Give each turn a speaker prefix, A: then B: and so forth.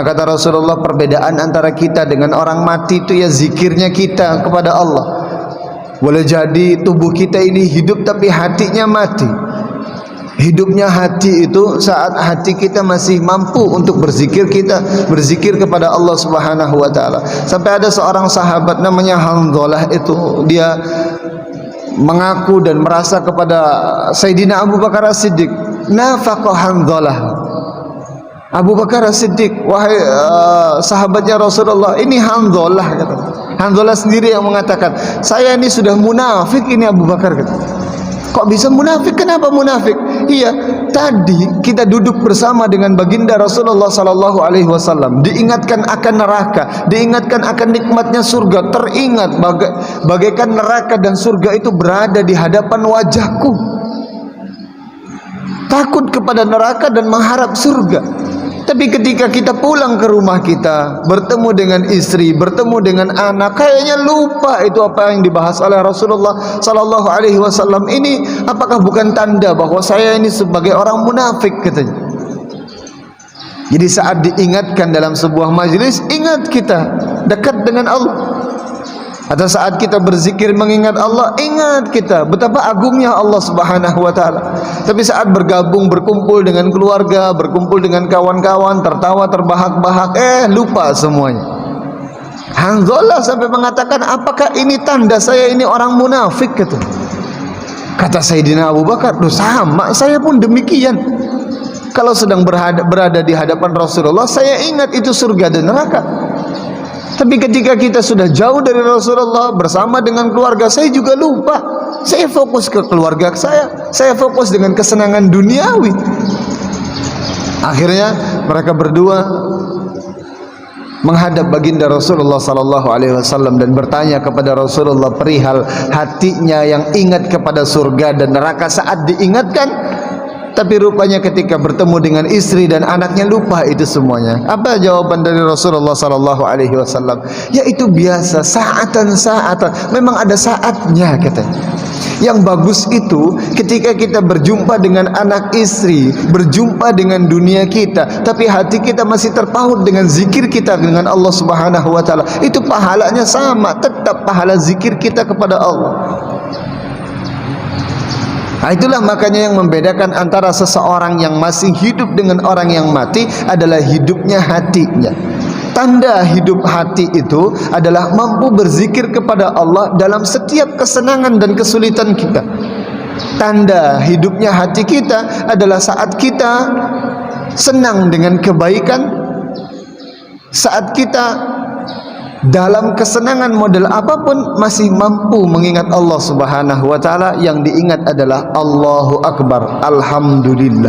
A: Kata Rasulullah, perbedaan antara kita dengan orang mati itu ya zikirnya kita kepada Allah. Boleh jadi tubuh kita ini hidup tapi hatinya mati. Hidupnya hati itu saat hati kita masih mampu untuk berzikir, kita berzikir kepada Allah Subhanahu wa taala. Sampai ada seorang sahabat namanya Hanzalah, itu dia mengaku dan merasa kepada Sayyidina Abu Bakar As-Siddiq, nafaqa Hanzalah. Abu Bakar As-Siddiq, wahai sahabatnya Rasulullah, ini Hanzalah, kata. Hanzalah sendiri yang mengatakan, saya ini sudah munafik ini Abu Bakar, kata. Kok bisa munafik? Kenapa munafik? Iya, tadi kita duduk bersama dengan baginda Rasulullah sallallahu alaihi wasallam, diingatkan akan neraka, diingatkan akan nikmatnya surga, teringat bagaikan neraka dan surga itu berada di hadapan wajahku. Takut kepada neraka dan mengharap surga. Tapi ketika kita pulang ke rumah kita, bertemu dengan istri, bertemu dengan anak, kayaknya lupa itu apa yang dibahas oleh Rasulullah sallallahu alaihi wasallam. Ini apakah bukan tanda bahwa saya ini sebagai orang munafik, katanya. Jadi saat diingatkan dalam sebuah majlis, ingat kita dekat dengan Allah. Atau saat kita berzikir mengingat Allah, ingat kita betapa agungnya Allah Subhanahu wa taala. Tapi saat bergabung, berkumpul dengan keluarga, berkumpul dengan kawan-kawan, tertawa terbahak-bahak, lupa semuanya. Hanzalah sampai mengatakan, apakah ini tanda saya ini orang munafik, kata. Kata Sayyidina Abu Bakar, sama, saya pun demikian. Kalau sedang berada di hadapan Rasulullah, saya ingat itu surga dan neraka. Tapi ketika kita sudah jauh dari Rasulullah, bersama dengan keluarga, saya juga lupa. Saya fokus ke keluarga saya fokus dengan kesenangan duniawi. Akhirnya mereka berdua menghadap baginda Rasulullah sallallahu alaihi wasallam dan bertanya kepada Rasulullah perihal hatinya yang ingat kepada surga dan neraka saat diingatkan. Tapi rupanya ketika bertemu dengan istri dan anaknya lupa itu semuanya. Apa jawaban dari Rasulullah sallallahu alaihi wasallam? Yaitu biasa, saatan. Memang ada saatnya, katanya. Yang bagus itu ketika kita berjumpa dengan anak istri, berjumpa dengan dunia kita, tapi hati kita masih terpaut dengan zikir kita dengan Allah Subhanahu wa taala. Itu pahalanya sama, tetap pahala zikir kita kepada Allah. Nah, itulah makanya yang membedakan antara seseorang yang masih hidup dengan orang yang mati adalah hidupnya hatinya. Tanda hidup hati itu adalah mampu berzikir kepada Allah dalam setiap kesenangan dan kesulitan kita. Tanda hidupnya hati kita adalah saat kita senang dengan kebaikan, saat kita dalam kesenangan model apapun masih mampu mengingat Allah Subhanahu wa taala. Yang diingat adalah Allahu Akbar, alhamdulillah.